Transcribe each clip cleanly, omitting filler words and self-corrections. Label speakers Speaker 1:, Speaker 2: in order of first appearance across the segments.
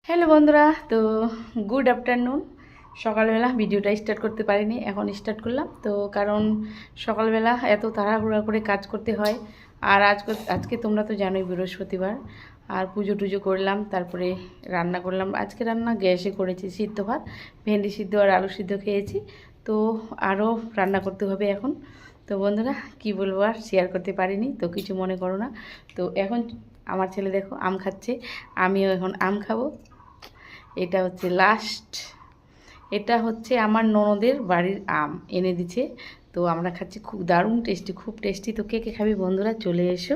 Speaker 1: Hello বন্ধুরা, তো good afternoon. সকালবেলা ভিডিওটা স্টার্ট করতে পারিনি, এখন স্টার্ট করলাম। তো কারণ সকালবেলা এত তাড়াহুড়া করে কাজ করতে হয়। আর আজকে তোমরা তো জানোই বৃহস্পতিবার, আর পুজো টুজো করলাম, তারপরে রান্না করলাম। আজকে রান্না গ্যাসে করেছি, সিদ্ধ ভাত, ভেন্ডি সিদ্ধ আর আলু সিদ্ধ খেয়েছি। তো আরও রান্না করতে হবে এখন। তো বন্ধুরা কি বলবো, আর শেয়ার করতে পারিনি, তো কিছু মনে করো না। তো এখন আমার ছেলে দেখো আম খাচ্ছে, আমিও এখন আম খাবো। এটা হচ্ছে লাস্ট, এটা হচ্ছে আমার ননদের বাড়ির আম এনে দিছে। তো আমরা খাচ্ছি, খুব দারুণ টেস্টি, খুব টেস্টি। তো কে কে খাবি বন্ধুরা, চলে এসো।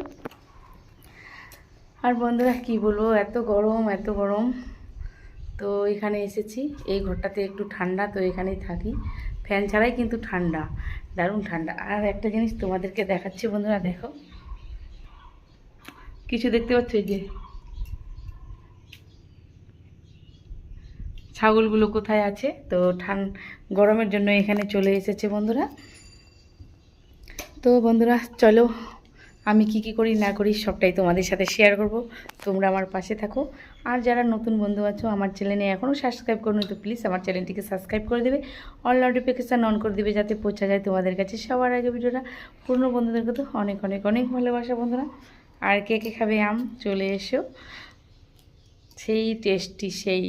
Speaker 1: আর বন্ধুরা কি বলবো, এত গরম এত গরম। তো এখানে এসেছি, এই ঘরটাতে একটু ঠান্ডা, তো এখানেই থাকি। ফ্যান ছাড়াই কিন্তু ঠান্ডা, দারুণ ঠান্ডা। আর একটা জিনিস তোমাদেরকে দেখাচ্ছি বন্ধুরা, দেখো কিছু দেখতে পাচ্ছ, এই যে ছাগলগুলো কোথায় আছে। তো গরমের জন্য এখানে চলে এসেছে বন্ধুরা। তো বন্ধুরা চলো, আমি কি করি না করি সবটাই তোমাদের সাথে শেয়ার করব। তোমরা আমার পাশে থাকো। আর যারা নতুন বন্ধু আছো, আমার চ্যানেলে এখনও সাবস্ক্রাইব করোনি, তো প্লিজ আমার চ্যানেলটিকে সাবস্ক্রাইব করে দেবে, অল নোটিফিকেশান অন করে দেবে, যাতে পৌঁছা যায় তোমাদের কাছে সবার আগে ভিডিওটা। পুরনো বন্ধুদেরকে তো অনেক অনেক অনেক ভালোবাসা বন্ধুরা। আর কে কে খাবে আম, চলে এসো, সেই টেস্টি সেই।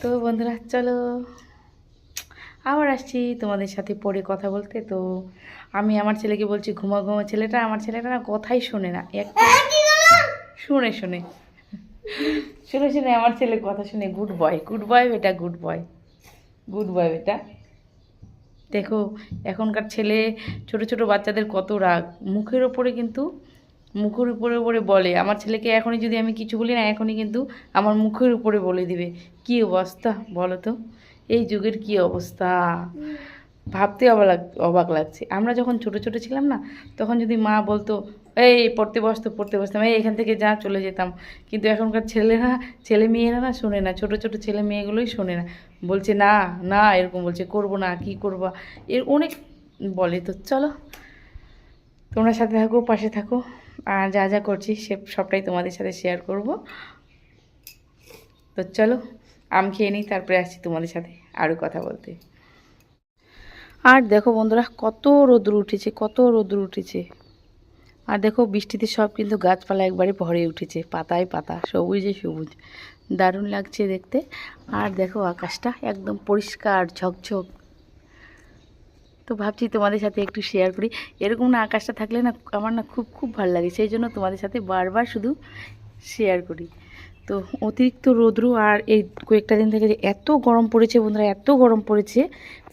Speaker 1: তো বন্ধুরা চলো, আবার আসছি তোমাদের সাথে পরে কথা বলতে। তো আমি আমার ছেলেকে বলছি ঘুমা ঘুমা, আমার ছেলেটা না কথাই শোনে না, একটু শুনে শুনে শুনে শুনে আমার ছেলে কথা শুনে। গুড বয়, গুড বয় বেটা, গুড বয়, গুড বয় বেটা। দেখো এখনকার ছেলে, ছোট ছোট বাচ্চাদের কত রাগ, মুখের ওপরে কিন্তু, মুখের উপরে উপরে বলে। আমার ছেলেকে এখনই যদি আমি কিছু বলি না, এখনই কিন্তু আমার মুখের উপরে বলে দিবে। কি অবস্থা বলো তো, এই যুগের কি অবস্থা, ভাবতে অবাক লাগছে। আমরা যখন ছোট ছোট ছিলাম না, তখন যদি মা বলতো এই পড়তে বসতো, পড়তে বসতাম, এই এখান থেকে যা, চলে যেতাম। কিন্তু এখনকার ছেলে মেয়েরা না শোনে না, ছোট ছোট ছেলে মেয়েগুলোই শোনে না, বলছে না না, এরকম বলছে, করবো না, কি করবা, এর অনেক বলে। তো চলো, তোমরা সাথে থাকো, পাশে থাকো, আর যা যা করছি সবটাই তোমাদের সাথে শেয়ার করব। তো চলো আম খেয়ে নিই, তারপরে আসছি তোমাদের সাথে আরও কথা বলতে। আর দেখো বন্ধুরা কত রোদ্র উঠেছে, কত রোদ্র উঠেছে। আর দেখো বৃষ্টিতে সব কিন্তু গাছপালা একবারে ভরে উঠেছে, পাতায় পাতা, সবুজে সবুজ, দারুণ লাগছে দেখতে। আর দেখো আকাশটা একদম পরিষ্কার ঝকঝক। তো ভাবছি তোমাদের সাথে একটু শেয়ার করি। এরকম না আকাশটা থাকলে না আমার না খুব খুব ভালো লাগে, সেই জন্য তোমাদের সাথে বারবার শুধু শেয়ার করি। তো অতিরিক্ত রৌদ্র, আর এই কয়েকটা দিন থেকে যে এত গরম পড়েছে বন্ধুরা, এত গরম পড়েছে,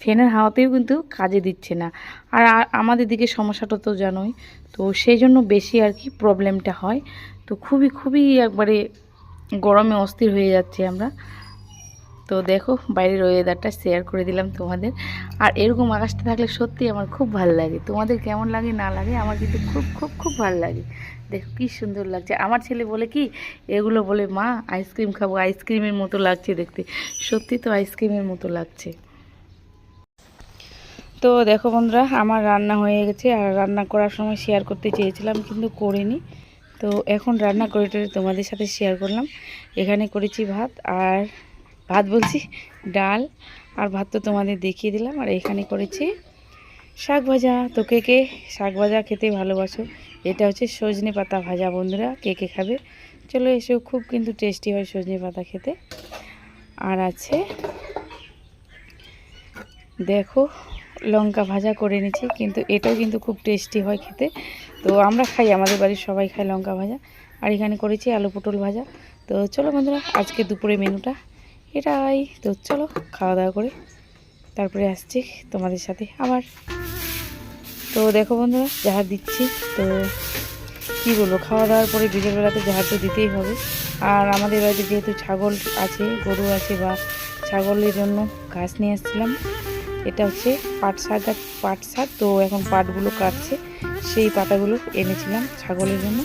Speaker 1: ফ্যানের হাওয়াতেও কিন্তু কাজে দিচ্ছে না। আর আমাদের দিকে সমস্যাটা তো জানোই, তো সেই জন্য বেশি আর কি প্রবলেমটা হয়। তো খুবই খুবই একবারে গরমে অস্থির হয়ে যাচ্ছে আমরা। তো দেখো বাইরের ওয়েদারটা শেয়ার করে দিলাম তোমাদের। আর এরকম আকাশটা থাকলে সত্যি আমার খুব ভালো লাগে। তোমাদের কেমন লাগে না লাগে, আমার কিন্তু খুব খুব খুব ভালো লাগে। দেখো কি সুন্দর লাগছে। আমার ছেলে বলে কি, এগুলো বলে মা আইসক্রিম খাবো, আইসক্রিমের মতো লাগছে দেখতে। সত্যি তো আইসক্রিমের মতো লাগছে। তো দেখো বন্ধুরা আমার রান্না হয়ে গেছে, আর রান্না করার সময় শেয়ার করতে চেয়েছিলাম কিন্তু করিনি। তো এখন রান্না করে তোমাদের সাথে শেয়ার করলাম। এখানে করেছি ভাত, আর ভাত বলছি ডাল, আর ভাত তো তোমাদের দেখিয়ে দিলাম। আর এখানে করেছি শাক ভাজা। তো কে কে শাক ভাজা খেতে ভালোবাসো, এটা হচ্ছে সজনে পাতা ভাজা বন্ধুরা, কে কে খাবে চলো এসো, খুব কিন্তু টেস্টি হয় সজনে পাতা খেতে। আর আছে দেখো লঙ্কা ভাজা করে নিচ্ছি, কিন্তু এটাও কিন্তু খুব টেস্টি হয় খেতে। তো আমরা খাই, আমাদের বাড়ির সবাই খায় লঙ্কা ভাজা। আর এখানে করেছি আলু পটল ভাজা। তো চলো বন্ধুরা আজকে দুপুরে মেনুটা এটাই। তো চলো খাওয়া দাওয়া করে তারপরে আসছি তোমাদের সাথে আবার। তো দেখো বন্ধুরা জাহার দিচ্ছি। তো কী বলবো, খাওয়া দাওয়ার পরে বিকেলবেলাতে জাহার তো দিতেই হবে। আর আমাদের বাড়িতে যেহেতু ছাগল আছে, গরু আছে, বা ছাগলের জন্য ঘাস নিয়ে এসেছিলাম। এটা হচ্ছে পাট শাক। তো এখন পাটগুলো কাটছে, সেই পাতাগুলো এনেছিলাম ছাগলের জন্য।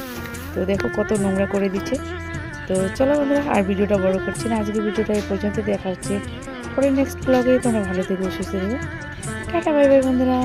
Speaker 1: তো দেখো কত নোংরা করে দিচ্ছে। তো চলো বন্ধুরা আর ভিডিওটা বড় করছি না, আজকে ভিডিওটা এই পর্যন্ত। দেখা হচ্ছে পরে নেক্সট ব্লগে। তোমরা ভালো থেকো, সুস্থ থেকো, টাটা বাই বাই বন্ধুরা।